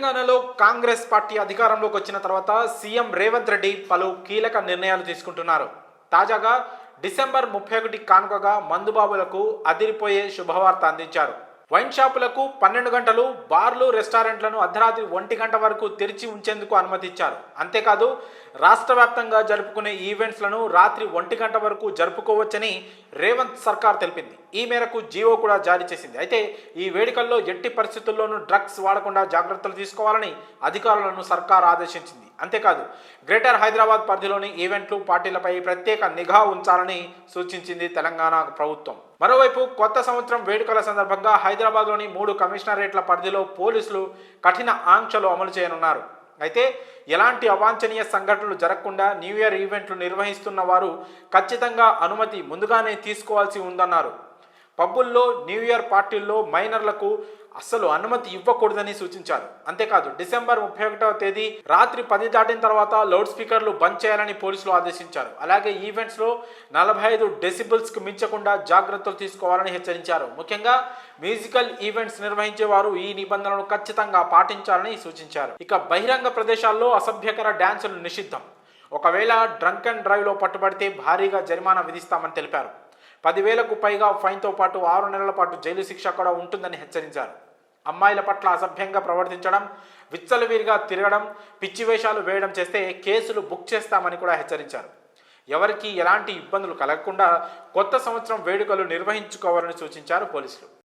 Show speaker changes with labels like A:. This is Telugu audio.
A: తెలంగాణలో కాంగ్రెస్ పార్టీ అధికారంలోకి వచ్చిన తర్వాత సీఎం రేవంత్ రెడ్డి పలు కీలక నిర్ణయాలు తీసుకుంటున్నారు. తాజాగా డిసెంబర్ 31 కానుకగా మందుబాబులకు అదిరిపోయే శుభవార్త అందించారు. వైన్ షాపులకు 12 గంటలు, బార్లు రెస్టారెంట్లను అర్ధరాత్రి 1 గంట వరకు తెరిచి ఉంచేందుకు అనుమతిచ్చారు. అంతేకాదు రాష్ట్ర వ్యాప్తంగా జరుపుకునే ఈవెంట్స్లను రాత్రి 1 గంట వరకు జరుపుకోవచ్చని రేవంత్ సర్కార్ తెలిపింది. ఈ మేరకు జీవో కూడా జారీ చేసింది. అయితే ఈ వేడుకల్లో ఎట్టి పరిస్థితుల్లోనూ డ్రగ్స్ వాడకుండా జాగ్రత్తలు తీసుకోవాలని అధికారులను సర్కార్ ఆదేశించింది. అంతేకాదు గ్రేటర్ హైదరాబాద్ పరిధిలోని ఈవెంట్లు, పార్టీలపై ప్రత్యేక నిఘా ఉంచాలని సూచించింది తెలంగాణ ప్రభుత్వం. మరోవైపు కొత్త సంవత్సరం వేడుకల సందర్భంగా హైదరాబాద్లోని 3 కమిషనరేట్ల పరిధిలో పోలీసులు కఠిన ఆంక్షలు అమలు చేయనున్నారు. అయితే ఎలాంటి అవాంఛనీయ సంఘటనలు జరగకుండా న్యూ ఇయర్ ఈవెంట్లు నిర్వహిస్తున్న వారు ఖచ్చితంగా అనుమతి ముందుగానే తీసుకోవాల్సి ఉందన్నారు. పబ్బుల్లో, న్యూ ఇయర్ పార్టీల్లో మైనర్లకు అస్సలు అనుమతి ఇవ్వకూడదని సూచించారు. అంతేకాదు డిసెంబర్ 31వ తేదీ రాత్రి 10 దాటిన తర్వాత లౌడ్ స్పీకర్లు బంద్ చేయాలని పోలీసులు ఆదేశించారు. అలాగే ఈవెంట్స్లో 45 డెసిబుల్స్కు మించకుండా జాగ్రత్తలు తీసుకోవాలని హెచ్చరించారు. ముఖ్యంగా మ్యూజికల్ ఈవెంట్స్ నిర్వహించేవారు ఈ నిబంధనలను ఖచ్చితంగా పాటించాలని సూచించారు. ఇక బహిరంగ ప్రదేశాల్లో అసభ్యకర డ్యాన్సులు నిషిద్ధం. ఒకవేళ డ్రంక్ అండ్ డ్రైవ్లో పట్టుబడితే భారీగా జరిమానా విధిస్తామని తెలిపారు. 10,000కు పైగా ఫైన్తో పాటు 6 నెలల పాటు జైలు శిక్ష కూడా ఉంటుందని హెచ్చరించారు. అమ్మాయిల పట్ల అసభ్యంగా ప్రవర్తించడం, విచ్చలవిడిగా తిరగడం, పిచ్చి వేషాలు వేయడం చేస్తే కేసులు బుక్ చేస్తామని కూడా హెచ్చరించారు. ఎవరికి ఎలాంటి ఇబ్బందులు కలగకుండా కొత్త సంవత్సరం వేడుకలు నిర్వహించుకోవాలని సూచించారు పోలీసులు.